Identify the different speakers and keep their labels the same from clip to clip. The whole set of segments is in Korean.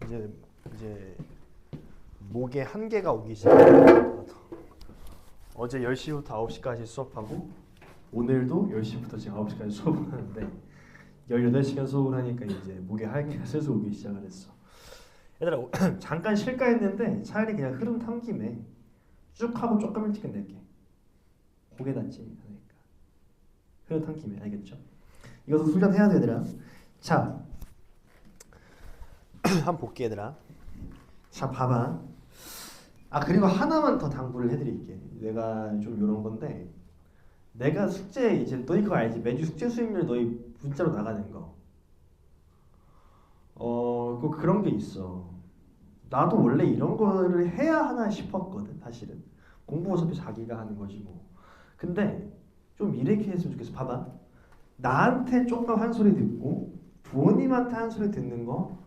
Speaker 1: 이제 목에 한계가 오기 시작해요. 어제 10시부터 9시까지 수업하고 오늘도 10시부터 지금 9시까지 수업을 하는데 18시간 수업을 하니까 이제 목에 한계가 슬슬 오기 시작을 했어. 얘들아 잠깐 쉴까 했는데 차라리 그냥 흐름 탄 김에 쭉 하고 조금 일찍 끝낼게. 고개 닿지 않으니까. 흐름 탄 김에 알겠죠? 이것도 훈련해야 돼 얘들아. 자 한번 볼게 얘들아. 자 봐봐. 그리고 하나만 더 당부를 해드릴게. 내가 좀 이런 건데 내가 숙제 이제 너희 그거 알지? 매주 숙제 수익률 너희 문자로 나가는 거. 그런 게 있어. 나도 원래 이런 거를 해야 하나 싶었거든 사실은. 공부 어차피 자기가 하는 거지 뭐. 근데 좀 이렇게 했으면 좋겠어. 봐봐. 나한테 조금 한 소리 듣고 부모님한테 한 소리 듣는 거.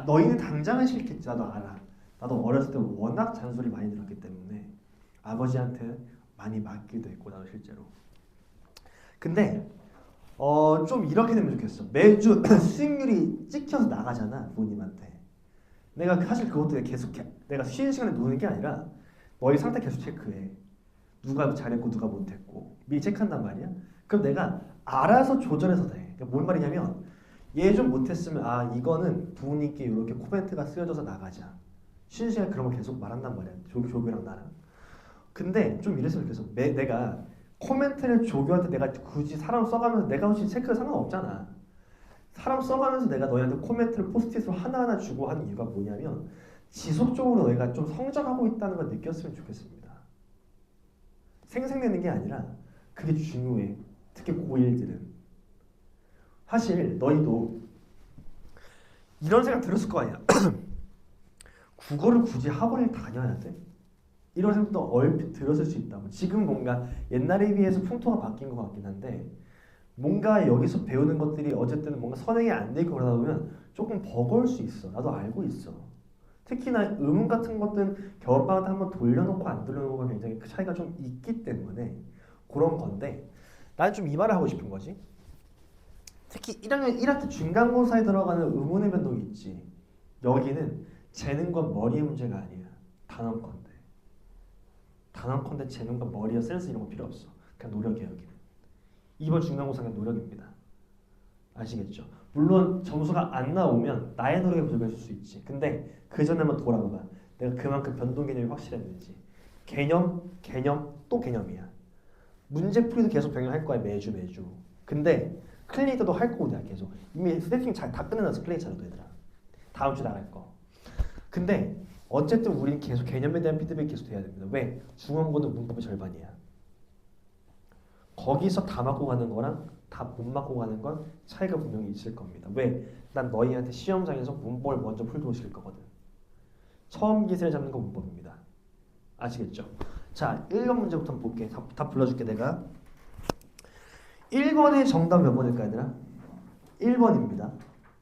Speaker 1: 너희는 당장은 싫겠지. 나도 알아. 나도 어렸을 때 워낙 잔소리 많이 들었기 때문에 아버지한테 많이 맞기도 했고 나도 실제로. 근데 좀 이렇게 되면 좋겠어. 매주 수익률이 찍혀서 나가잖아 부모님한테. 내가 사실 그것도 계속 내가 쉬는 시간에 노는 게 아니라 너희 상태 계속 체크해. 누가 잘했고 누가 못했고 미리 체크한단 말이야. 그럼 내가 알아서 조절해서 돼. 그러니까 뭔 말이냐면 얘 좀 못했으면 이거는 부모님께 이렇게 코멘트가 쓰여져서 나가자. 쉬는 시간에 그런 걸 계속 말한단 말이야. 조교랑 나랑. 근데 좀 이랬으면 좋겠어. 내가 코멘트를 조교한테 내가 굳이 사람 써가면서 내가 혹시 체크가 상관없잖아. 사람 써가면서 내가 너희한테 코멘트를 포스트잇으로 하나하나 주고 하는 이유가 뭐냐면 지속적으로 너희가 좀 성장하고 있다는 걸 느꼈으면 좋겠습니다. 생색내는 게 아니라 그게 중요해. 특히 고1들은. 사실 너희도 이런 생각 들었을 거 아니야. 국어를 굳이 학원을 다녀야 돼? 이런 생각도 얼핏 들었을 수 있다. 지금 뭔가 옛날에 비해서 풍토가 바뀐 것 같긴 한데 뭔가 여기서 배우는 것들이 어쨌든 뭔가 선행이 안 되고 그러다 보면 조금 버거울 수 있어. 나도 알고 있어. 특히나 의문 같은 것들은 겨울방학 때 한번 돌려놓고 안 돌려놓고가 굉장히 차이가 좀 있기 때문에 그런 건데 나는 좀 이 말을 하고 싶은 거지. 특히 1학년 1학기 중간고사에 들어가는 의문의 변동이 있지. 여기는 재능과 머리의 문제가 아니야. 단언컨대. 단언컨대 재능과 머리와 센스 이런 거 필요 없어. 그냥 노력이야 여기는. 이번 중간고사는 노력입니다. 아시겠죠? 물론 점수가 안 나오면 나의 노력에 불과했을 수 있지. 근데 그 전에 한번 돌아봐. 내가 그만큼 변동 개념이 확실했는지. 개념, 또 개념이야. 문제풀이도 계속 병행할 거야 매주. 근데 클리니터도 할 거고 내가 계속. 이미 스태핑 다 끝내놨어 클리니터도 얘들아. 다음 주에 나갈 거. 근데 어쨌든 우린 계속 개념에 대한 피드백이 계속 돼야 됩니다. 왜? 중원고는 문법의 절반이야. 거기서 다 맞고 가는 거랑 다 못 맞고 가는 건 차이가 분명히 있을 겁니다. 왜? 난 너희한테 시험장에서 문법을 먼저 풀도록 시킬 거거든. 처음 기세를 잡는 건 문법입니다. 아시겠죠? 자, 1번 문제부터 한번 볼게. 다 불러줄게 내가. 1번의 정답 몇 번일까 얘들아? 1번입니다.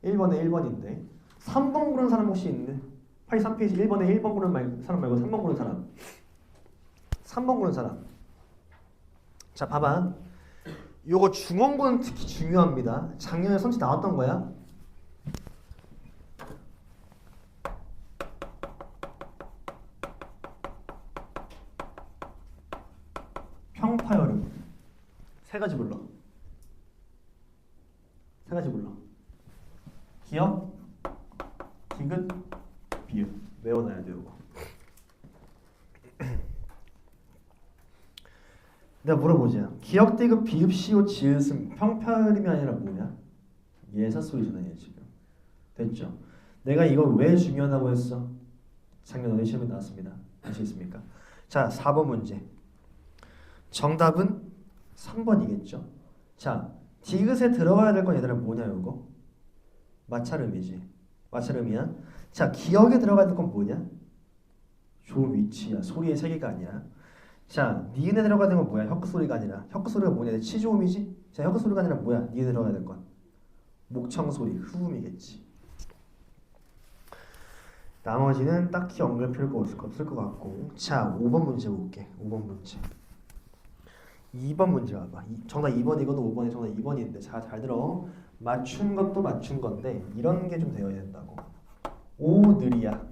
Speaker 1: 1번에 1번인데 3번 고른 사람 혹시 있는데? 83페이지 1번에 1번 고른 사람 말고 3번 고른 사람. 3번 고른 사람. 자 봐봐. 요거 중원고는 특히 중요합니다. 작년에 선지 나왔던 거야. 평파열음. 세 가지 불러. 기억, 디귿, 비읍. 외워놔야 돼 요거. 내가 물어보자. 기억, 디귿, 비읍, 시옷, 지읒은 평파열음이 아니라 뭐냐? 예사소리잖아 얘 지금. 됐죠? 내가 이걸 왜 중요하다고 했어? 작년 너희 시험에 나왔습니다. 아시겠습니까? 자 4번 문제. 정답은 3번이겠죠? 자 디귿에 들어가야 될 건 얘들아 뭐냐 요거? 마찰음이지. 마찰음이야. 자 기억에 들어가야 될 건 뭐냐? 조 위치야. 소리의 세계가 아니야. 자 니은에 들어가야 될 건 뭐야? 혀끝소리가 아니라. 혀끝소리가 뭐냐? 치조음이지? 자 혀끝소리가 아니라 뭐야? 니은에 들어가야 될 건? 목청소리, 흐음이겠지. 나머지는 딱히 언급할 필요가 없을 것 같고. 자 5번 문제 볼게. 5번 문제. 2번 문제 봐봐. 정답 2번이거든. 5번이 정답 2번인데 잘 들어. 맞춘 것도 맞춘 건데 이런 게 좀 되어야 된다고. 오늘이야.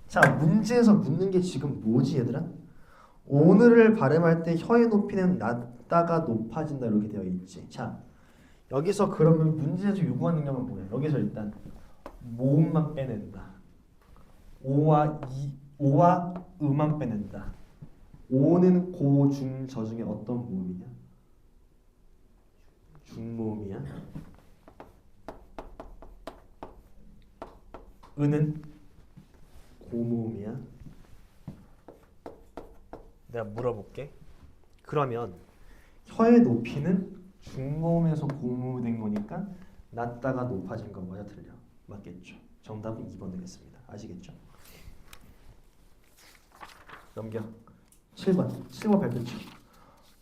Speaker 1: 자, 문제에서 묻는 게 지금 뭐지 얘들아? 오늘을 발음할 때 혀의 높이는 낮다가 높아진다 이렇게 되어 있지. 자, 여기서 그러면 문제에서 요구하는 게 뭐야? 여기서 일단 모음만 빼낸다. 오와 음만 빼낸다. 오는 고, 중, 저 중에 어떤 모음이냐? 중모음이야. 은은 고모음이야. 내가 물어볼게. 그러면 혀의 높이는 중모음에서 고모음이 된 거니까 낮다가 높아진 건 맞아 틀려? 맞겠죠. 정답은 2번 되겠습니다. 아시겠죠? 넘겨. 7번 발표죠.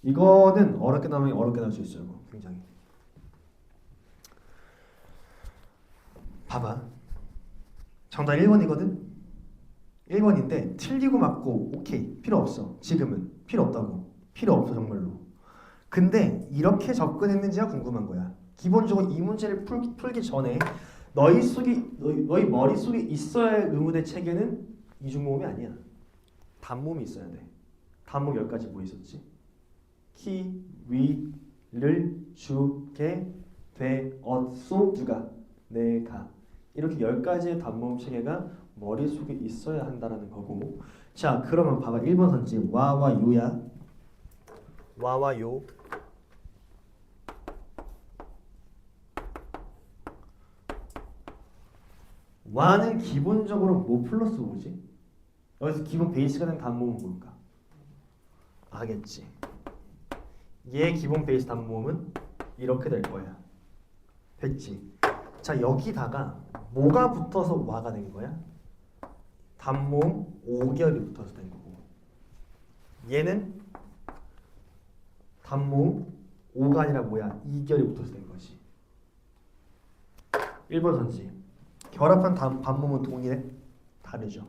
Speaker 1: 이거는 어렵게 나오면 어렵게 나올 수 있어요. 굉장히. 봐봐. 정답 1번이거든? 1번인데 틀리고 맞고 오케이. 필요 없어. 지금은 필요 없다고. 필요 없어 정말로. 근데 이렇게 접근했는지가 궁금한 거야. 기본적으로 이 문제를 풀기 전에 너희 머릿속에 있어야 할 의문의 체계는 이중모음이 아니야. 단모음이 있어야 돼. 단모음 10가지 뭐 있었지? 키, 위, 를, 주, 개, 되, 소, 누가, 내가 이렇게 10가지의 단모음 체계가 머릿속에 있어야 한다는 거고. 자, 그러면 봐봐. 1번 선지 와와 요야. 와와 요. 와는 기본적으로 뭐 플러스 뭐지? 여기서 기본 베이스가 된 단모음은 뭘까? 알겠지. 얘 기본 베이스 단모음은 이렇게 될 거야. 됐지? 자, 여기다가 뭐가 붙어서 와가 된 거야? 단모음 5결이 붙어서 된 거고, 얘는 단모음 5가 아니라 뭐야? 2결이 붙어서 된 거지. 1번 선지. 결합한 단모음은 동일해? 다르죠.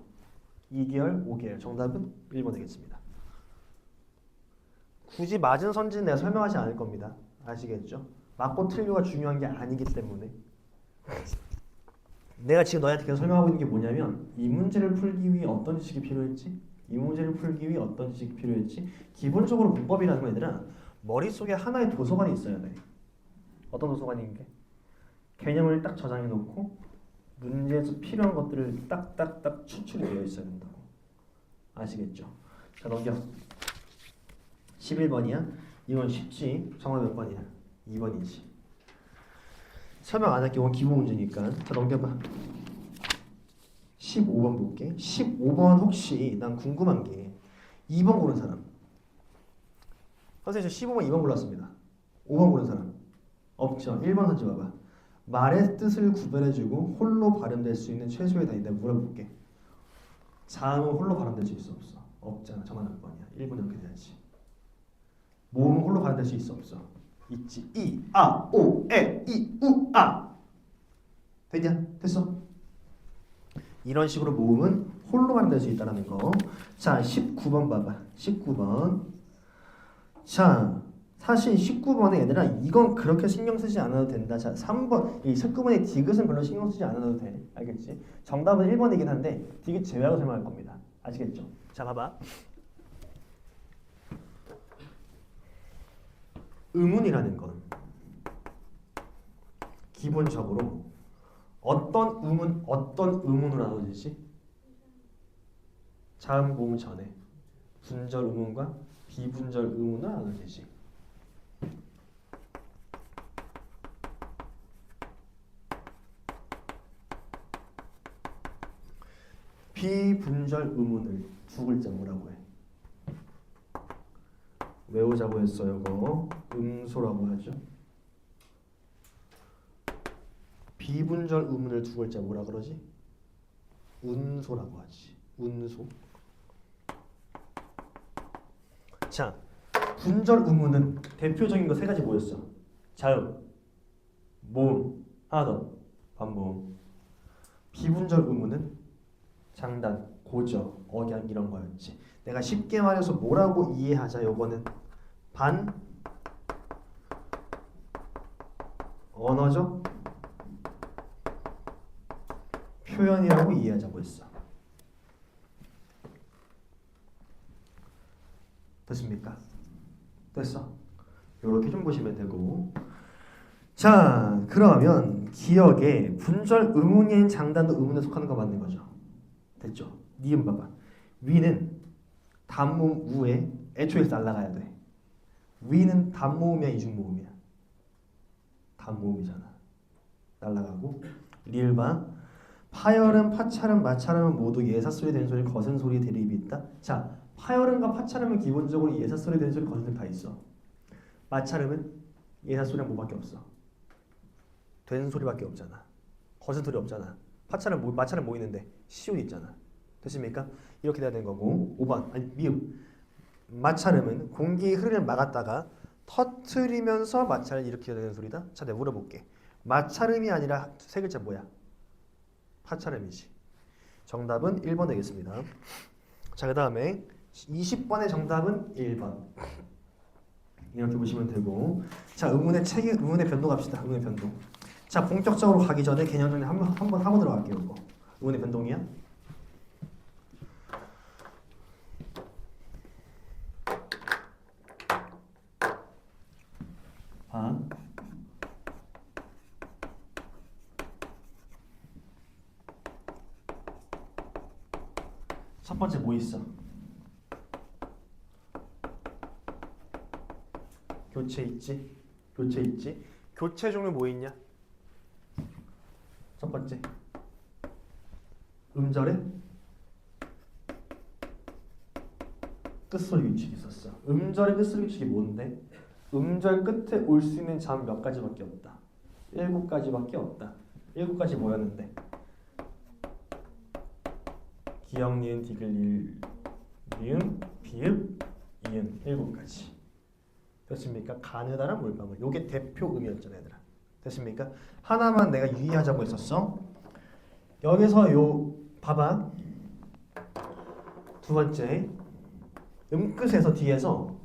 Speaker 1: 2계열, 5계열. 정답은 1번 되겠습니다. 굳이 맞은 선지는 내가 설명하지 않을 겁니다. 아시겠죠? 맞고 틀려가 중요한 게 아니기 때문에. 내가 지금 너희한테 계속 설명하고 있는 게 뭐냐면 이 문제를 풀기 위해 어떤 지식이 필요했지? 이 문제를 풀기 위해 어떤 지식이 필요했지? 기본적으로 문법이라는 건 얘들아 머릿속에 하나의 도서관이 있어야 돼. 어떤 도서관인 게? 개념을 딱 저장해 놓고 문제에서 필요한 것들을 딱딱딱 추출이 되어 있어야 된다고. 아시겠죠? 자, 넘겨. 11번이야? 이건 쉽지. 정답 몇 번이야? 2번이지. 설명 안 할게. 이건 기본 문제니까. 자, 넘겨봐. 15번 볼게. 15번 혹시 난 궁금한 게 2번 고른 사람. 선생님 저 15번 2번 골랐습니다. 5번 고른 사람. 없죠. 1번 선지 봐봐. 말의 뜻을 구별해주고 홀로 발음될 수 있는 최소의 단위. 내가 물어볼게. 자음은 홀로 발음될 수 있어 없어? 없잖아. 정말 몇 번이야? 1번 이렇게 돼야지. 모음은 홀로 발음될 수 있어 없어? 있지. 이, 아, 오, 에, 이, 우, 아. 됐냐? 됐어? 이런 식으로 모음은 홀로 발음될 수 있다는 거. 자, 19번 봐봐. 19번. 자, 사실 19번에 얘들아 이건 그렇게 신경 쓰지 않아도 된다. 자, 3번 이 19번의 디귿은 별로 신경 쓰지 않아도 돼. 알겠지? 정답은 1번이긴 한데 디귿 제외하고 설명할 겁니다. 아시겠죠? 자, 봐봐. 의문이라는 건 기본적으로 어떤 의문으로 나눠지지? 자음 모음 전에 분절 의문과 비분절 의문으로 나눠지지. 비분절 의문을 두 글자 뭐라고 해? 외우자고 했어요. 이거 음소라고 하죠. 비분절 의문을 두 글자 뭐라 그러지? 운소라고 하지. 운소. 자, 분절 의문은 대표적인 거 세 가지 뭐였어? 자음, 모음, 하나 더 반모음. 비분절 의문은 장단, 고저, 억양 이런 거였지. 내가 쉽게 말해서 뭐라고 이해하자. 요거는 언어적 표현이라고 이해하자고 했어. 됐습니까? 됐어. 요렇게 좀 보시면 되고. 자, 그러면 기억에 분절 의문인 장단도 의문에 속하는 거 맞는 거죠. 됐죠? 니은 봐봐. 위는 단모음 우에 애초에서 날라가야 돼. 위는 단모음이야 이중모음이야? 단모음이잖아. 날라가고. 리을 봐. 파열음, 파찰음, 마찰음은 모두 예사소리, 된소리, 거센소리 대립이 있다. 자, 파열음과 파찰음은 기본적으로 예사소리, 된소리, 거센소리 다 있어. 마찰음은 예사소리랑 뭐밖에 없어? 된소리밖에 없잖아. 거센소리 없잖아. 마찰은 뭐 있는데? 시옷 있잖아. 됐습니까? 이렇게 돼야 되는 거고. 5번 아니 미음. 마찰음은 공기의 흐름을 막았다가 터트리면서 마찰을 일으켜야 되는 소리다. 자, 내가 물어볼게. 마찰음이 아니라 세 글자 뭐야? 파찰음이지. 정답은 1번 되겠습니다. 자, 그 다음에 20번의 정답은 1번. 이렇게 보시면 되고. 자, 의문의 변도 갑시다. 의문의 변도. 자, 본격적으로 가기 전에 개념 정리 한번 하고 들어갈게요. 이거. 의문의 변동이야. 첫 번째 뭐 있어? 교체 있지? 교체 있지? 교체 종류 뭐 있냐? 첫 번째 음절에 끝소리 규칙이 있었어. 음절의 끝소리 규칙이 뭔데? 음절 끝에 올 수 있는 자음 몇 가지밖에 없다. 7가지밖에 없다. 7가지 뭐였는데? 기역, 니은, 디귿, 리음, 비읍, 이음 7가지. 됐습니까? 가느다란 물방울. 요게 대표음이었잖아, 얘들아. 됐습니까? 하나만 내가 유의하자고 했었어. 여기서 요 봐봐. 두 번째 음끝에서 뒤에서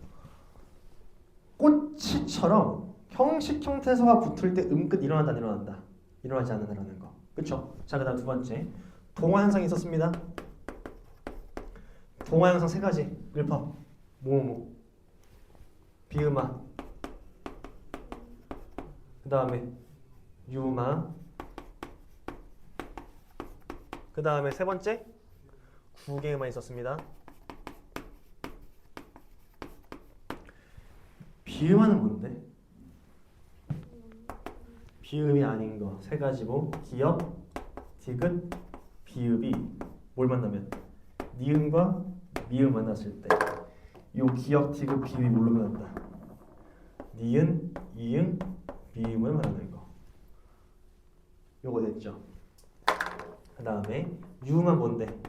Speaker 1: 꼬치처럼 형식 형태서가 붙을 때 음끝 일어난다 안 일어난다? 일어나지 않는다라는 거. 그쵸? 자, 그 다음 두 번째 동화 현상이 있었습니다. 동화 현상 세 가지. 읊어. 뭐뭐 비음아, 그 다음에 유마, 그 다음에 세 번째 구개음만 있었습니다. 비음하는 뭔데? 비음이 아닌 거 세 가지고 기역, 디귿, 비읍이 뭘 만나면? 니은과 미음 만났을 때 요 기역, 디귿, 비읍이 뭘로 만난다? 니은, 이응, 미음을 말하는 거. 요거 됐죠? 그 다음에 유만 뭔데?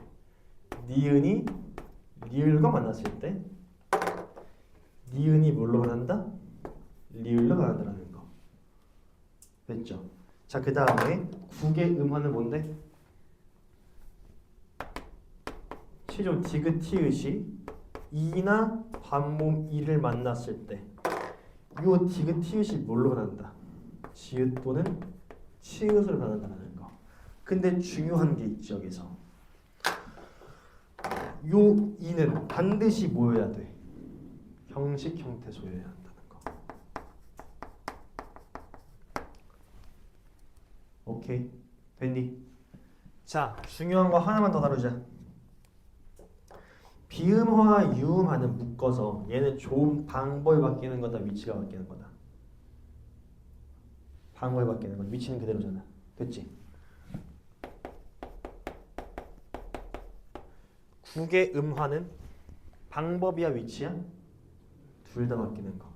Speaker 1: 니은이 리을과 만났을 때 니은이 뭘로 변한다? 리을로 변한다라는 거. 됐죠? 자, 그 다음에 국의 음화는 뭔데? 최종 디귿 티읕이 이나 반몸 이를 만났을 때 요 디귿 티읕이 뭘로 변한다? 지읒 또는 치읒으로 변한다는 거. 근데 중요한 게 있죠, 여기서. 요 이는 반드시 뭐여야 돼? 형식 형태 소여야 한다는 거. 오케이, 됐니? 자, 중요한 거 하나만 더 다루자. 비음화와 유음화는 묶어서 얘는 좀 방법이 바뀌는 거다, 위치가 바뀌는 거다. 방법이 바뀌는 건 위치는 그대로잖아. 됐지? 국의 음화는 방법이야, 위치야? 둘 다 바뀌는 거.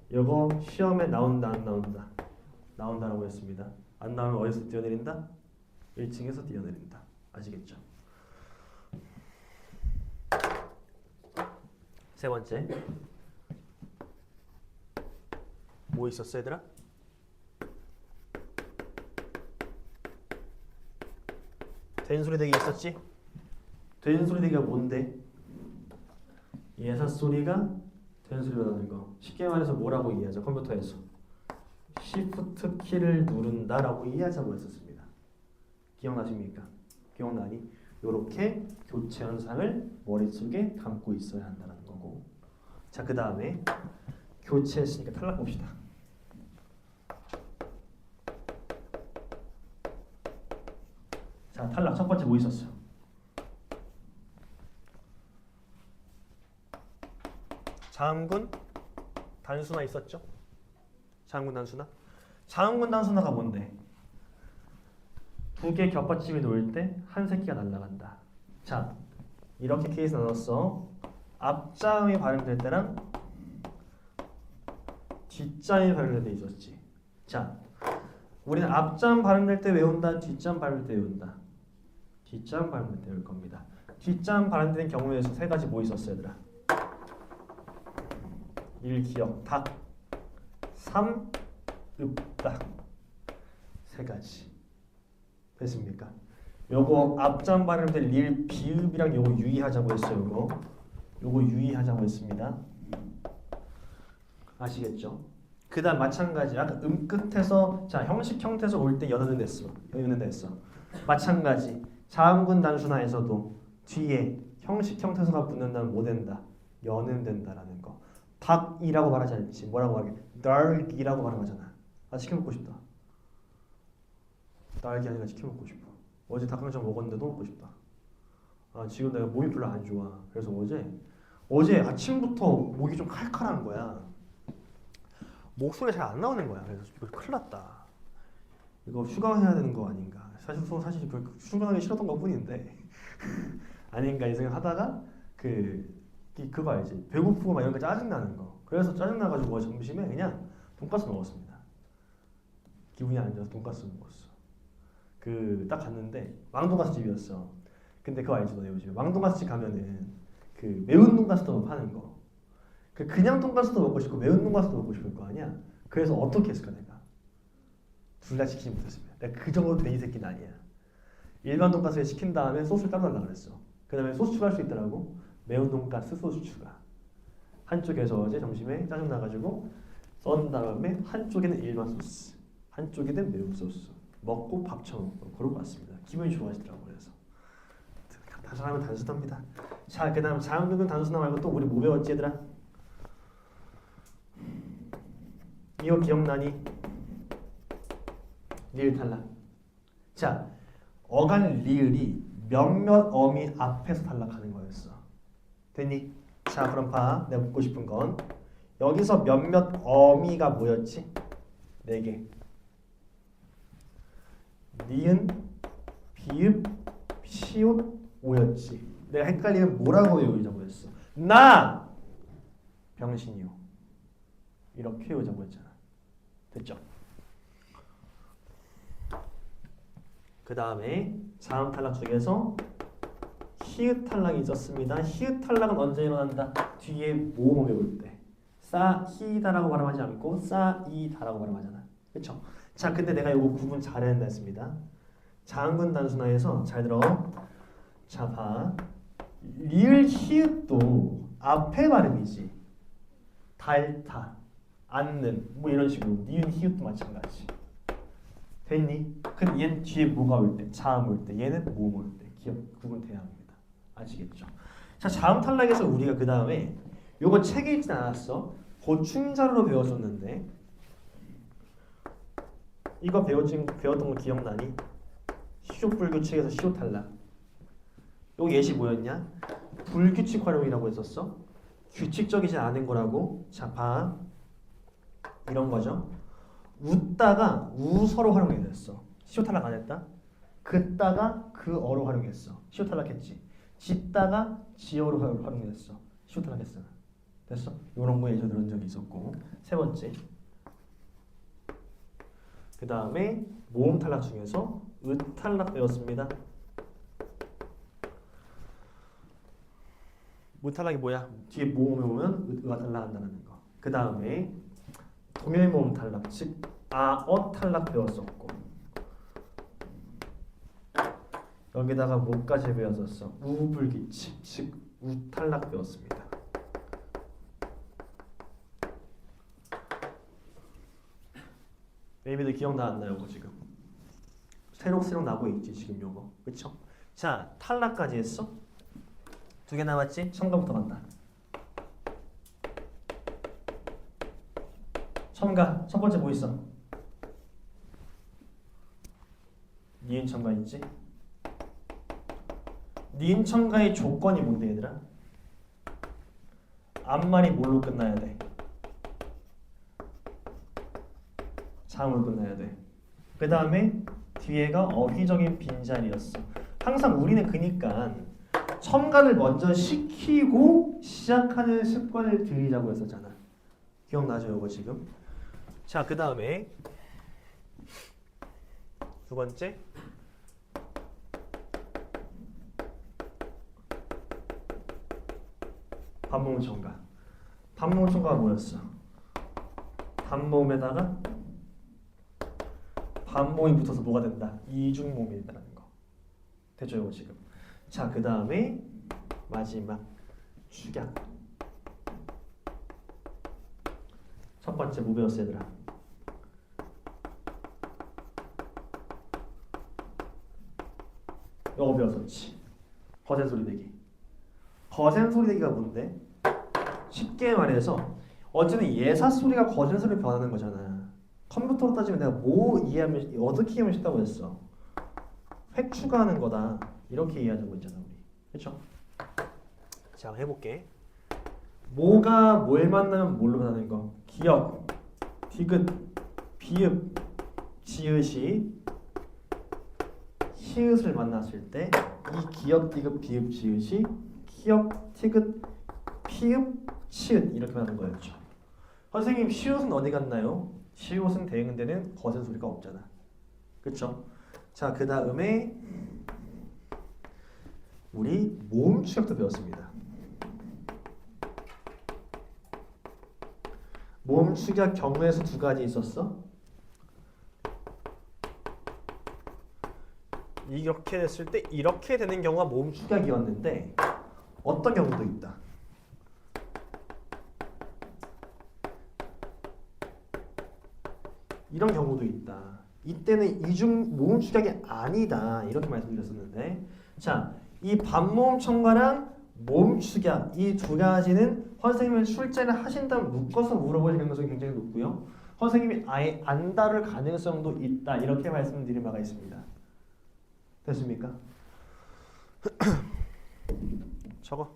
Speaker 1: 이거 시험에 나온다 안 나온다? 나온다라고 했습니다. 안 나오면 어디서 뛰어내린다? 1층에서 뛰어내린다. 아시겠죠? 세 번째 뭐 있었어, 얘들아? 된소리 대기 있었지? 된소리 대기가 뭔데? 예사소리가 된소리가 나는 거. 쉽게 말해서 뭐라고 이해하죠? 컴퓨터에서 Shift 키를 누른다라고 이해하자고 했었습니다. 기억나십니까? 기억나니? 이렇게 교체 현상을 머릿속에 담고 있어야 한다는 거고. 자, 그 다음에 교체했으니까 탈락 봅시다. 자, 탈락 첫 번째 뭐 있었어? 자음군 단수나 있었죠? 자음군 단수나? 자음군 단수나가 뭔데? 두 개 겹받침이 놓일 때 한 새끼가 날아간다. 자, 이렇게 케이스 나눴어. 앞자음이 발음될 때랑 뒷자음이 발음될 때 있었지. 자, 우리는 앞자음 발음될 때 외운다, 뒷자음 발음될 때 외운다. 뒷자음 발음될 때 외울 겁니다. 뒷자음 발음되는 경우에서 세 가지 뭐 있었어, 얘들아? 1. 기역, 닭. 3. 읍닭. 세 가지. 됐습니까? 요거 앞자음 발음될 릴, 비읍이랑 요거 유의하자고 했어요. 요거 유의하자고 했습니다. 아시겠죠? 그 다음 마찬가지. 아까 끝에서 자 형식 형태에서 올 때 연어는 됐어. 연어는 됐어. 마찬가지. 자음군 단순화에서도 뒤에 형식 형태서가 붙는다면 뭐 된다? 연음 된다라는 거. 닭이라고 말하지 않지. 뭐라고 하게? 닭이라고 말하잖아. 아 치킨 먹고 싶다. 닭이 아니라 치킨 먹고 싶어. 어제 닭강정 먹었는데 너무 먹고 싶다. 아 지금 내가 몸이 별로 안 좋아. 그래서 어제 아침부터 목이 좀 칼칼한 거야. 목소리가 잘 안 나오는 거야. 그래서 이거 큰일 났다. 이거 휴강해야 되는 거 아닌가. 사실 휴강하기 싫었던 것 뿐인데 아닌가 이 생각하다가 그거 알지? 배고프고 막 이런 거 짜증나는 거. 그래서 짜증나가지고 점심에 그냥 돈가스 먹었습니다. 기분이 안 좋아서 돈가스 먹었어. 딱 갔는데 망돈가스 집이었어. 근데 그거 알지 너 요즘 망돈가스 집 가면은 매운 돈가스도 파는 거. 그냥 돈가스도 먹고 싶고 매운 돈가스도 먹고 싶을 거 아니야. 그래서 어떻게 했을까 내가? 둘 다 시키지 못했습니다. 내가 그 정도 돼지 새끼는 아니야. 일반 돈가스에 시킨 다음에 소스를 따로 달라 그랬어. 그 다음에 소스 추가할 수 있더라고. 매운 돈가스 소스 추가. 한쪽에서 어제 점심에 짜증나가지고 썬 다음에 한쪽에는 일반 소스, 한쪽에는 매운 소스 먹고 밥 쳐먹고 그러고 왔습니다. 기분이 좋아지더라고요. 그래서 단순하면 단순합니다. 자, 그 다음 자음등은 단순화 말고 또 우리 뭐 배웠지 얘들아? 이거 기억나니? 리을 탈락. 자, 어간 리을이 몇몇 어미 앞에서 탈락하는 거였어. 됐니? 자, 그럼 봐. 내가 묻고 싶은 건 여기서 몇몇 어미가 뭐였지? 4개. 니은, 비읍, 시옷, 오였지. 내가 헷갈리면 뭐라고 외우자고 했어? 나! 병신이요. 이렇게 외우자고 했잖아. 됐죠? 그 다음에 자음 탈락 중에서 히읗 탈락이 있었습니다. 히읗 탈락은 언제 일어난다? 뒤에 모음을 외울 때. 싸히다라고 발음하지 않고 싸이다라고 발음하잖아. 그렇죠? 자, 근데 내가 이거 구분 잘해야 된다 했습니다. 자음군 단순화에서 잘 들어. 자, 봐. 리을 히읗도 앞에 발음이지. 달타, 앉는 뭐 이런 식으로 니은 히읗도 마찬가지. 됐니? 근데 얘는 뒤에 뭐가 올 때? 자음 올 때. 얘는 모음 올 때. 기억 구분돼야 합니다. 아시겠죠? 자, 자음 탈락에서 우리가 그 다음에 요거 책에 있진 않았어. 보충자료로 배웠었는데 이거 배웠던 거 기억나니? 시옷 불규칙에서 시옷 탈락. 요 예시 뭐였냐? 불규칙 활용이라고 했었어. 규칙적이지 않은 거라고. 자, 봐. 이런 거죠. 웃다가 우서로 활용했어. 시옷 탈락 안 했다. 긋다가 그어로 활용했어. 시옷 탈락했지. 짓다가 지어로 활용했어. 시옷 탈락했어. 됐어? 이런 거 예전 들은 적이 있었고. 세 번째. 그 다음에 모음 탈락 중에서 읒 탈락 배웠습니다. 무 탈락이 뭐야? 뒤에 모음에 오면 으가 탈락한다는 거. 그 다음에 동일 모음 탈락, 즉 아어 탈락 배웠었고 여기다가 뭐까지 배웠었어? 우불기침, 즉 우 탈락 배웠습니다. 베이비들 기억나 안 나요? 이거 지금 새록새록 나고 있지 지금 요거. 그쵸? 자, 탈락까지 했어? 2개 남았지? 첨가부터 간다. 첨가 첫 번째 뭐 있어? 니은 첨가 있지? 니은 첨가의 조건이 뭔데 얘들아? 앞말이 뭘로 끝나야 돼? 자음으로 끝나야 돼. 그 다음에 뒤에가 어휘적인 빈자리였어. 항상 우리는 그니까 첨가를 먼저 시키고 시작하는 습관을 들이자고 했었잖아. 기억나죠 이거 지금? 자, 그 다음에 두 번째 반모음 첨가. 반모음 첨가가 뭐였어? 반모음에다가 반모음이 붙어서 뭐가 된다? 이중모음이 된다는 거. 됐죠 이거 지금? 자, 그 다음에 마지막 축약. 첫 번째 뭐 배웠어 얘들아? 이거 배웠었지. 거센 소리 내기. 거센 소리 내기가 뭔데? 쉽게 말해서 어쨌든 예사 소리가 거센 소리로 변하는 거잖아. 컴퓨터로 따지면 내가 뭐 이해하면 어떻게 이해하면 쉽다고 했어? 획 추가하는 거다. 이렇게 이해하자고 했잖아 우리. 그렇죠? 자, 해볼게. 뭐가 뭘 만나면 뭘로 변하는 거? 기역, 디귿, 비읍, 지읒이 히읗을 만났을 때 이 기역, 디귿, 비읍, 지읒이 기역, 티귿, 피읍, 치읒 이렇게 하는 거였죠. 선생님 시옷은 어디 갔나요? 시옷은 대응되는 거센 소리가 없잖아. 그쵸? 자, 그 다음에 우리 모음 축약도 배웠습니다. 모음 축약 경우에서 두 가지 있었어. 이렇게 됐을 때 이렇게 되는 경우가 모음 축약이었는데 어떤 경우도 있다. 이런 경우도 있다. 이때는 이중 모음 축약이 아니다. 이렇게 말씀드렸었는데, 자, 이 반모음 첨가랑 모음 축약 이 두 가지는 선생님이 출제를 하신다면 묶어서 물어볼 가능성이 굉장히 높고요. 선생님이 아예 안 다룰 가능성도 있다. 이렇게 말씀드린 바가 있습니다. 됐습니까? 적어.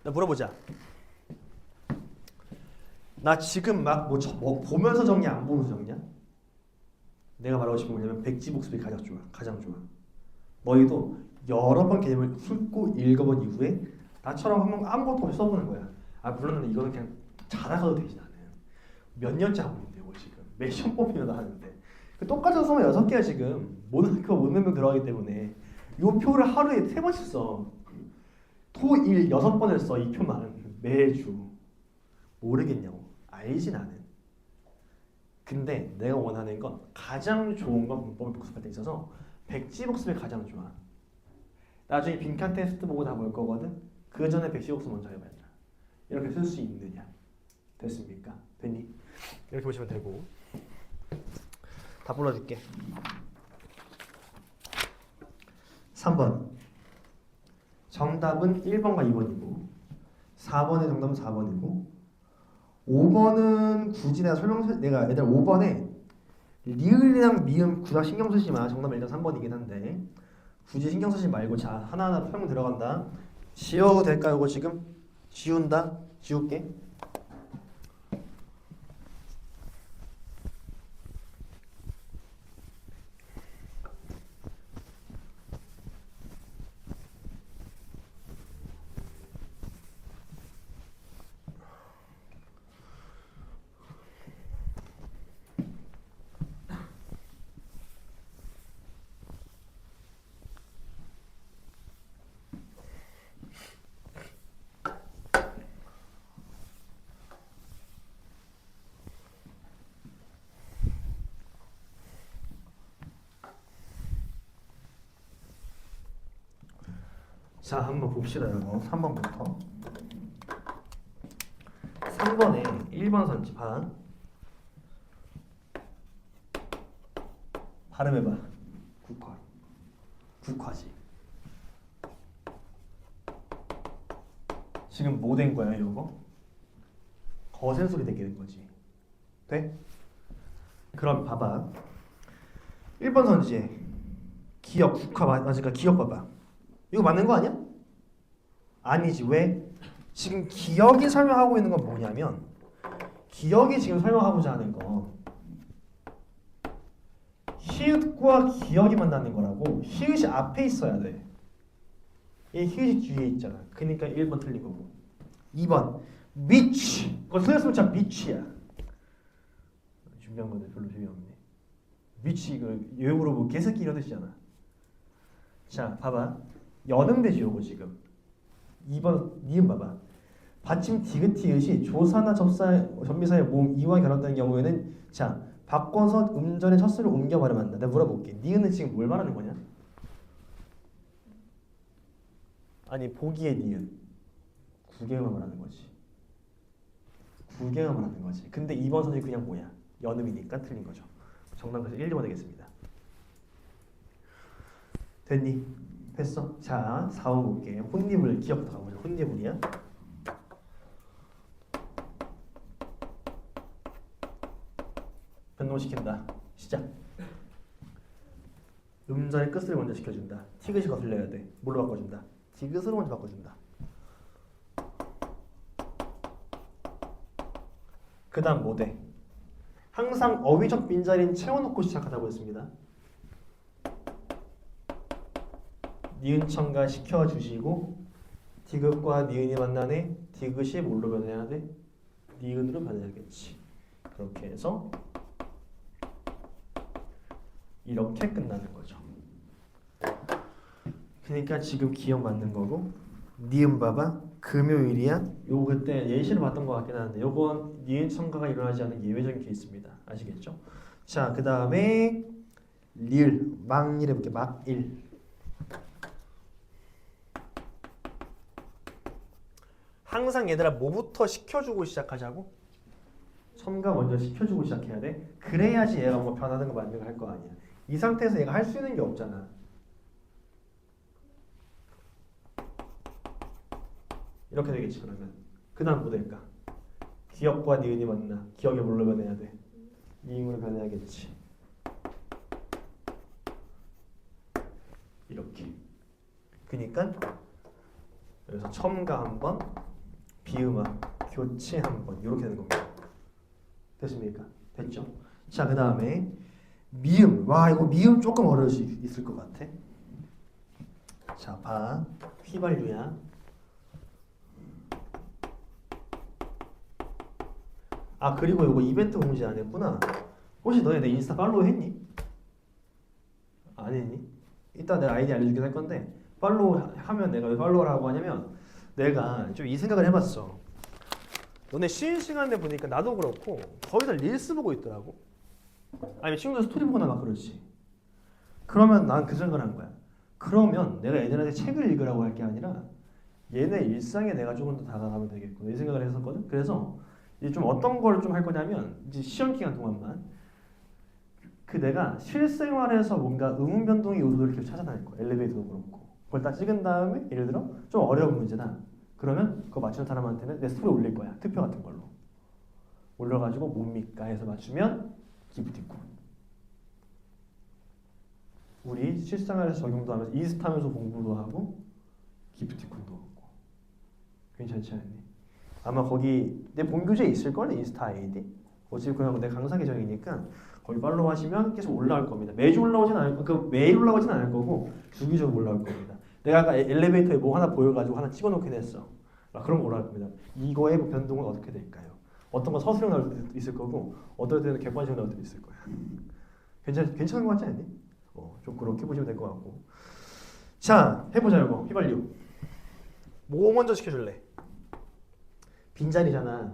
Speaker 1: 나 물어보자. 나 지금 막 뭐 보면서 정리 안 보면서 정리야? 내가 말하고 싶은 건 뭐냐면 백지복습이 가장 좋아. 가장 좋아. 너희도 여러 번 개념을 훑고 읽어본 이후에 나처럼 한번 아무것도 없이 써보는 거야. 아, 물론 이거는 그냥 자다가도 되지 나는. 몇 년째 하고 있는데 이거 지금. 몇 시험 뽑히려다 하는데. 똑같은 수만 6개야 지금. 모든 학교가 모든 명 들어가기 때문에 이 표를 하루에 3번씩 써. 토, 일 6번을 써. 이 표만 매주. 모르겠냐고. 알지 나는. 근데 내가 원하는 건 가장 좋은 건 문법을 복습할 때 있어서 백지복습이 가장 좋아. 나중에 빈칸 테스트 보고 다 볼 거거든. 그 전에 백지복습 먼저 해봐야 돼. 이렇게 쓸 수 있느냐. 됐습니까? 됐니? 이렇게 보시면 되고. 다 불러줄게. 3번. 정답은 1번과 2번이고 4번의 정답은 4번이고 5번은 굳이 내가 얘들 5번에 리을이랑 미음 그닥 신경 쓰지 마. 정답은 일단 3번이긴 한데 굳이 신경 쓰지 말고 자 하나하나 설명 들어간다. 지워도 될까요? 이거 지금? 지운다? 지울게. 자, 한번 봅시다. 이거 3번부터. 3번에 1번 선지 반. 발음해봐. 국화. 국화지. 지금 뭐 된 거야, 이거? 거센 소리 되게 된 거지. 돼? 그럼 봐봐. 1번 선지에 기억, 국화 맞으니까 기억 봐봐. 이거 맞는 거 아니야? 아니지. 왜? 지금 기억이 설명하고 있는 건 뭐냐면 기억이 지금 설명하고자 하는 건 히읗과 기억이 만나는 거라고. 히읗이 앞에 있어야 돼. 얘 히읗이 뒤에 있잖아. 그러니까 1번 틀린 거고. 2번 미치. 그거 틀렸으면 진짜 미치야. 준비한 건데 별로 재미없네. 미치 이거 외국으로 뭐 개새끼 이런 뜻이잖아. 자, 봐봐. 연음되지 요거 지금. 2번 니은 봐봐. 받침 디귿티읕이 조사나 접미사의 모음 이와 결합되는 경우에는 자 바꿔서 음절의 첫 수를 옮겨 발음한다. 내가 물어볼게. 니은은 지금 뭘 말하는 거냐? 아니 보기의 니은 구개음을 말하는 거지. 구개음을 말하는 거지. 근데 2번 선이 그냥 뭐야? 연음이니까 틀린 거죠. 정답 그래서 1, 2번 되겠습니다. 됐니? 됐어? 자 4번 볼게. 혼니물 기억부터 가보자. 혼니물이야. 변동시킨다. 시작. 음절의 끝을 먼저 시켜준다. 티귿이 거슬려야 돼. 뭘로 바꿔준다? 디귿으로 먼저 바꿔준다. 그 다음 뭐 돼? 항상 어휘적 빈자리는 채워놓고 시작하자고 했습니다. 니은 첨가 시켜주시고 디귿과 니은이 만나네. 디귿이 뭘로 변해야 돼? 니은으로 변해야겠지. 그렇게 해서 이렇게 끝나는 거죠. 그러니까 지금 기억 맞는 거고. 니은 봐봐. 금요일이야. 요거 그때 예시를 봤던 것 같긴 한데 요건 니은 첨가가 일어나지 않는 예외적인 케이스입니다. 아시겠죠? 자, 그 다음에 리을 막일 해볼게. 막일. 항상 얘들아 뭐부터 시켜주고 시작하자고? 첨가 먼저 시켜주고 시작해야 돼. 그래야지 얘가 뭐 변하는 거 만든 거 할 거 아니야. 이 상태에서 얘가 할 수 있는 게 없잖아. 이렇게 되겠지. 그러면 그 다음 뭐 될까? 기억과 니은이 만나. 기억이 뭘로 변해야 돼? 니은으로 변해야겠지. 이렇게. 그니까 여기서 첨가 한번, 비음화, 교체 한번 이렇게 되는 겁니다. 됐습니까? 됐죠? 자, 그 다음에 미음. 와, 이거 미음 조금 어려울 수 있을 것 같아. 자, 봐. 휘발유야. 아, 그리고 이거 이벤트 공지 안 했구나. 혹시 너네 내 인스타 팔로우 했니? 안 했니? 이따 내가 아이디 알려주긴 할 건데 팔로우 하면 내가 왜 팔로우라고 하냐면 내가 좀 이 생각을 해봤어. 너네 쉬는 시간에 보니까 나도 그렇고 거의 다 릴스 보고 있더라고. 아니 친구들 스토리 보거나 막 그러지. 그러면 난 그 생각을 한 거야. 그러면 내가 애들한테 책을 읽으라고 할 게 아니라 얘네 일상에 내가 조금 더 다가가면 되겠구나 이 생각을 했었거든. 그래서 이제 좀 어떤 걸 좀 할 거냐면 이제 시험 기간 동안만 그 내가 실생활에서 뭔가 음운 변동의 요소들을 계속 찾아다닐 거야. 엘리베이터도 그렇고. 그걸 딱 찍은 다음에 예를 들어 좀 어려운 문제다. 그러면 그거 맞추는 사람한테는 내 스토리 올릴 거야. 투표 같은 걸로. 올려가지고 뭡니까 해서 맞추면 기프티콘. 우리 실생활에서 적용도 하면서 인스타하면서 공부도 하고 기프티콘도 얻고. 괜찮지 않니? 아마 거기 내 본교재에 있을걸? 인스타 아이디. 어차피 그냥 내 강사 계정이니까 거기 팔로우 하시면 계속 올라올 겁니다. 매주 올라오진 않을 거고 매일 올라오진 않을 거고 주기적으로 올라올 겁니다. 내가 아까 엘리베이터에 뭐 하나 보여가지고 하나 찍어놓긴 했어. 그런 거 올라올 겁니다. 이거의 변동은 어떻게 될까요? 어떤 건 서술형 나올 때도 있을 거고 어떨 때는 객관식 나올 때도 있을 거야. 괜찮은 거 같지 않니? 좀 그렇게 보시면 될 것 같고. 자, 해보자 이거. 휘발유. 뭐 먼저 시켜줄래? 빈자리잖아.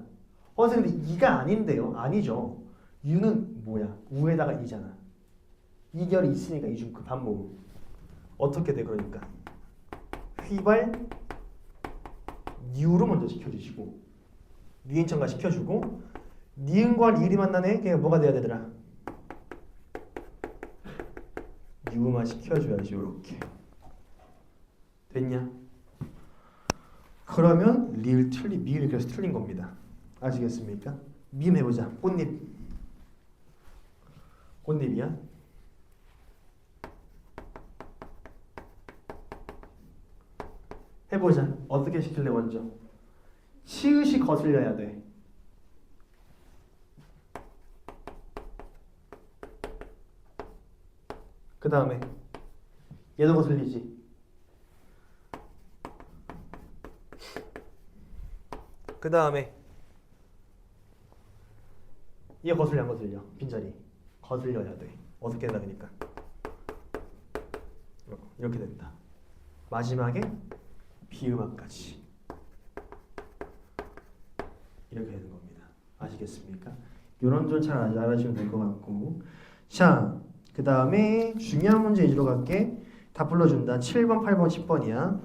Speaker 1: 선생님 근데 이가 아닌데요? 아니죠. 유는 뭐야? 우에다가 이잖아. 이결이 있으니까 이중 그 반모음. 어떻게 돼 그러니까? 휘발 뉴로 먼저 시켜주시고 니은 첨가 시켜주고 니은과 리을이 만나네. 그게 뭐가 돼야 되더라? 뉴만 시켜줘야지. 요렇게 됐냐? 그러면 리을 미을 그래서 틀린 겁니다. 아시겠습니까? 미음 해보자. 꽃잎이야. 해보자. 어떻게 시킬래 먼저? 시읒이 거슬려야 돼. 그 다음에 얘도 거슬리지. 그 다음에 얘 거슬려 안 거슬려? 빈자리 거슬려야 돼. 어떻게 된다 그러니까 이렇게 된다. 마지막에 비음악까지 이렇게 되는 겁니다. 아시겠습니까? 이런 줄 잘 알아주시면 될 것 같고, 자, 그 다음에 중요한 문제 위주로 갈게. 다 불러준다. 7번, 8번, 10번이야.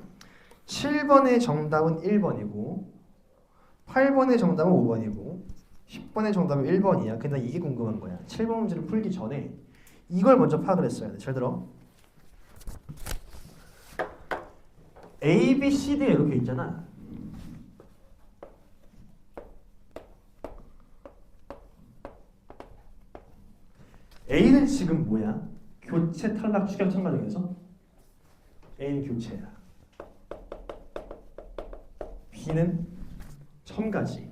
Speaker 1: 7번의 정답은 1번이고 8번의 정답은 5번이고 10번의 정답은 1번이야. 근데 이게 궁금한 거야. 7번 문제를 풀기 전에 이걸 먼저 파악을 했어야 돼. 잘 들어. A, B, C, D 이렇게 있잖아. A는 지금 뭐야? 교체, 탈락, 추격, 첨가 중에서 A는 교체야. B는 첨가지.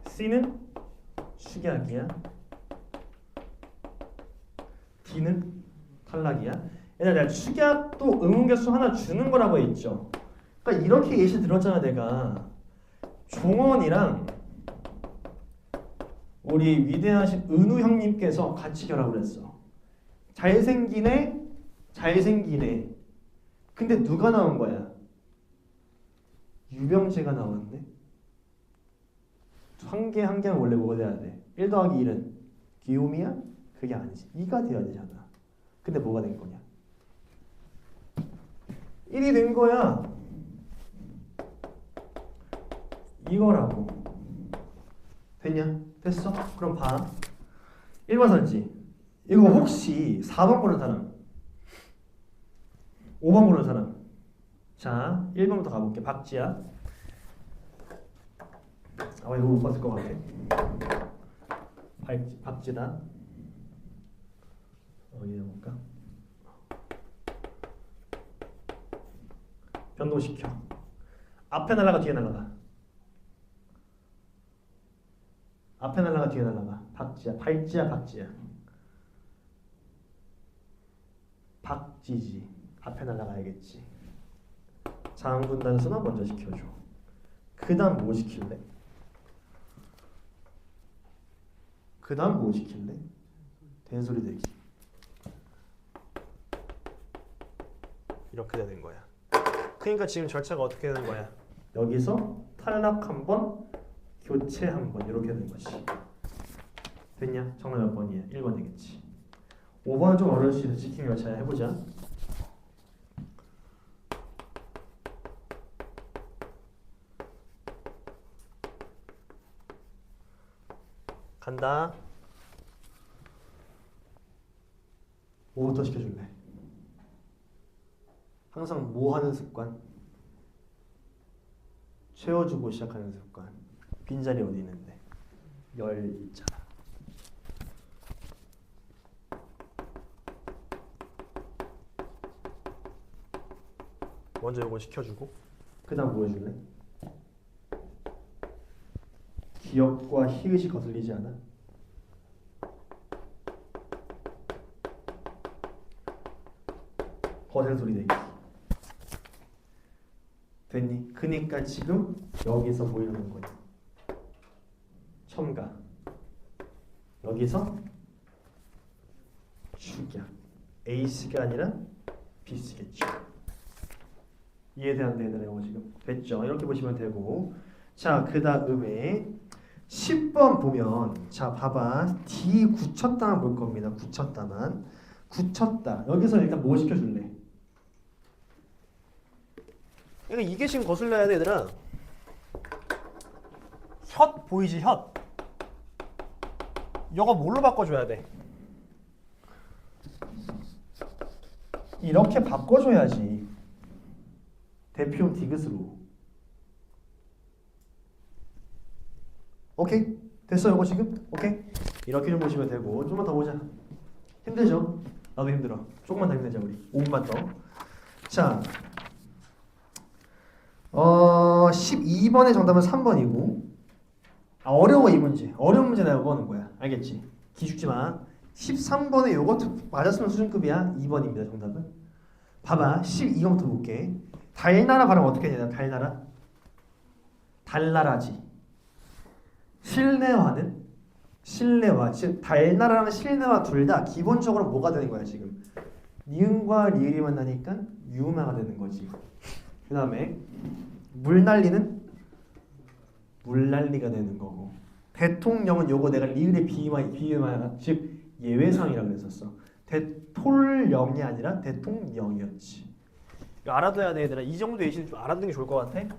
Speaker 1: C는 축약이야. D는 탈락이야. 얘들아, 내가 축약도 의문개수 하나 주는 거라고 했죠. 그러니까 이렇게 예시 들었잖아. 내가 종원이랑 우리 위대하신 은우 형님께서 같이 결합을 했어. 잘생기네, 잘생기네. 근데 누가 나온 거야? 유병재가 나왔네. 한 개 한 개는 원래 뭐가 돼야 돼? 1 더하기 1은 귀요미야? 그게 아니지. 2가 돼야 되잖아. 근데 뭐가 된 거냐? 1이 된 거야. 이거라고. 됐냐? 됐어? 그럼 봐. 1번 선지. 이거 혹시 4번 보는 사람? 5번 보는 사람? 자, 1번부터 가볼게. 박지야. 이거 못 봤을 것 같아. 박지다. 어디다 볼까? 변동시켜. 앞에 날라가 뒤에 날라가. 앞에 날라가 뒤에 날라가. 박지야. 발지야 박지야. 박지지. 앞에 날라가야겠지. 장군 단수나 먼저 시켜줘. 그 다음 뭐 시킬래? 그 다음 뭐 시킬래? 된소리 대기. 이렇게 되는 거야. 그러니까 지금 절차가 어떻게 되는 거야? 여기서 탈락 한 번, 교체 한 번 이렇게 되는 것이. 됐냐? 정답 몇 번이야? 1번 되겠지. 5번은 좀 어려울 수 있어. 지킴이 절차 해보자. 간다. 뭐부터 시켜줄래? 항상 뭐 하는 습관? 채워주고 시작하는 습관. 빈자리 어디 있는데? 열 있잖아. 먼저 이거 시켜주고 그 다음 뭐 해줄래? 기역과 히읗이 거슬리지 않아? 거센 소리 내기. 됐니? 그니까 지금 여기서 뭐 이러는 거냐? 첨가. 여기서 축약. A씨가 아니라 B씨겠죠. 이해돼 안 되는 거 지금? 됐죠? 이렇게 보시면 되고. 자, 그 다음에 10번 보면 자 봐봐. D 굳혔다만 볼 겁니다. 굳혔다만. 굳혔다. 여기서 일단 뭐 시켜줄래? 그러니까 이게 지금 거슬려야 돼 얘들아. 혓 보이지 혓. 이거 뭘로 바꿔줘야 돼? 이렇게 바꿔줘야지. 대표용 디귿으로. 오케이? 됐어 이거 지금? 오케이? 이렇게 좀 보시면 되고 좀만 더 보자. 힘들죠? 나도 힘들어. 조금만 더 힘내자 우리. 5분만 더. 자, 12번의 정답은 3번이고 어려워 이 문제. 어려운 문제 내가 보는 거야. 알겠지? 기죽지 마. 13번에 요것도 맞았으면 수준급이야. 2번입니다 정답은. 봐봐 12번부터 볼게. 달나라 발음 어떻게 되냐? 달나라 달나라지. 실내화는 실내화. 즉 달나라랑 실내화 둘 다 기본적으로 뭐가 되는 거야 지금? 니은과 리을이 만나니까 유마가 되는 거지. 그 다음에 물난리는 물난리가 되는 거고. 대통령은 요거 내가 리을의 비유만 즉 예외상이라고 그랬었어. 대통령이 아니라 대통령이었지. 이거 알아둬야 돼 얘들아. 이 정도 예시는 좀 알아두는 게 좋을 것 같아.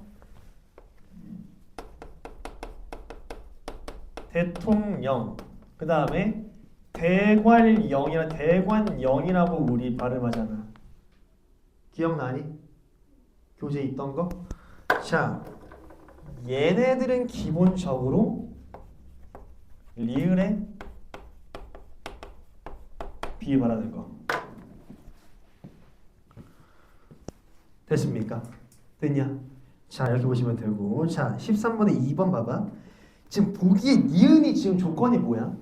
Speaker 1: 대통령. 그 다음에 대관령이라 대관령이라고 우리 발음하잖아. 기억나니? 교재에 있던 거? 자, 얘네들은 기본적으로 리을에 비유 말하는 거. 됐습니까? 됐냐? 자, 이렇게 보시면 되고. 자, 13번에 2번 봐봐. 지금 보기에 니은이 지금 조건이 뭐야?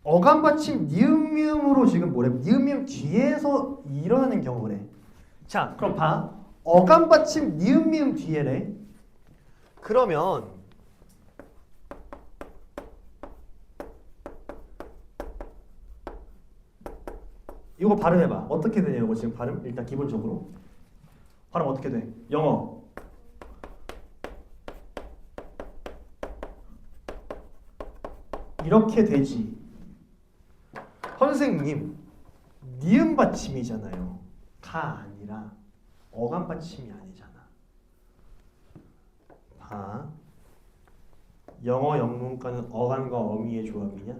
Speaker 1: 어감 받침 니은미음으로 지금 뭐래? 니은미음 뒤에서 일어나는 경우래. 자, 그럼 봐. 어감 받침 니은미음 뒤에래. 그러면 이거 발음해봐. 어떻게 되냐 이거 지금 발음? 일단 기본적으로 발음 어떻게 돼? 영어 이렇게 되지. 선생님 니은 받침이잖아요. 가 아니라 어감 받침이 아니잖아. 봐. 영어 영문과는 어감과 어미의 조합이냐?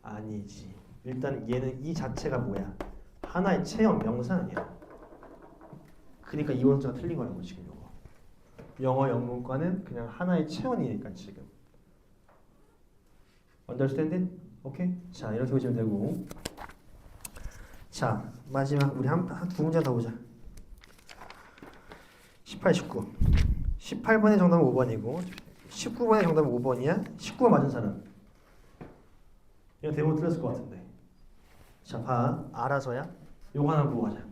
Speaker 1: 아니지. 일단 얘는 이 자체가 뭐야? 하나의 체험 명사냐? 그러니까 이 원자가 틀린 거라고 지금 이거. 영어 영문과는 그냥 하나의 체험이니까 지금. Understand it? 오케이? 자 이렇게 보시면 되고. 자 마지막 우리 두 문제 더 보자. 18, 19. 18번의 정답은 5번이고 19번의 정답은 5번이야. 19번 맞은 사람. 이거 대부분 틀렸을 것 같은데. 자 봐. 알아서야. 요거 하나 보고 가자.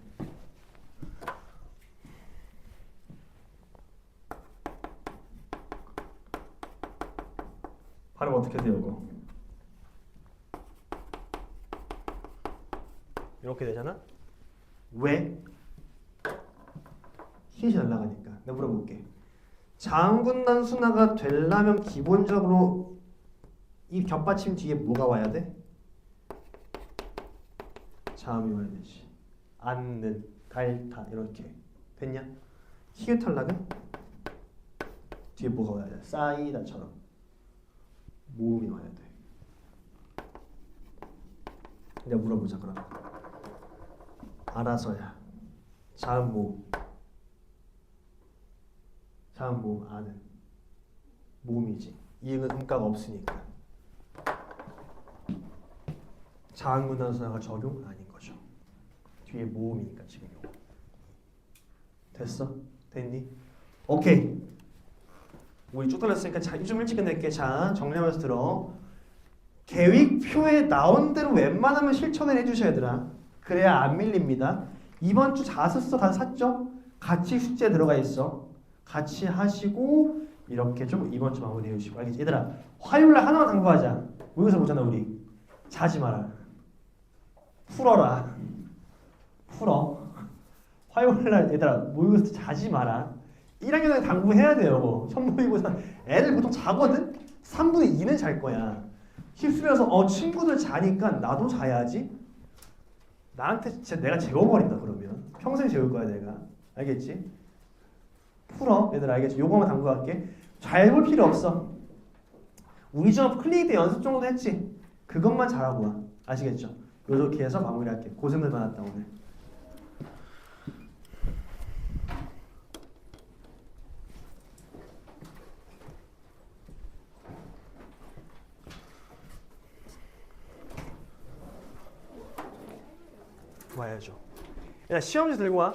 Speaker 1: 발음 어떻게 돼요 이거? 이렇게 되잖아? 왜? 힘이 날라가니까. 내가 물어볼게. 장군단 순화가 되려면 기본적으로 이 겹받침 뒤에 뭐가 와야 돼? 자음이 와야 되지. 앉는, 달타 이렇게 됐냐? 히읗 탈락은 뒤에 뭐가 와야 돼? 쌓이다처럼 모음이 와야 돼. 내가 물어보자 그럼. 알아서야. 자음 모음. 자음 모음 아는. 모음이지. 이응은 음가가 없으니까. 자음문단 순화가 적용 아닌 거죠. 뒤에 모음이니까 지금 요거. 됐어? 됐니? 오케이. 우리 쭉 돌렸으니까 자, 좀 일찍 끝낼게. 자, 정리하면서 들어. 계획표에 나온 대로 웬만하면 실천을 해주셔야 되나? 그래야 안 밀립니다. 이번 주 자습서 다 샀죠? 같이 숙제 들어가 있어. 같이 하시고 이렇게 좀 이번 주 마무리해 주시고. 알겠지? 얘들아 화요일날 하나만 당부하자. 모의고사 보잖아 우리. 자지 마라. 풀어라. 풀어. 화요일날 얘들아 모의고사 자지 마라. 1학년에 당부해야 돼요. 첫 모의고사 애들 보통 자거든? 3분의 2는 잘 거야. 휩쓸려서 친구들 자니까 나도 자야지. 나한테 진짜 내가 재워버린다 그러면. 평생 재울 거야 내가. 알겠지? 풀어. 얘들 알겠지? 요거만 담고 갈게. 잘 볼 필요 없어. 우리 좀 클리닉 연습 정도 했지? 그것만 잘하고 와. 아시겠죠? 요렇게 해서 마무리할게. 고생들 많았다 오늘. 와야죠. 야, 시험지 들고 와.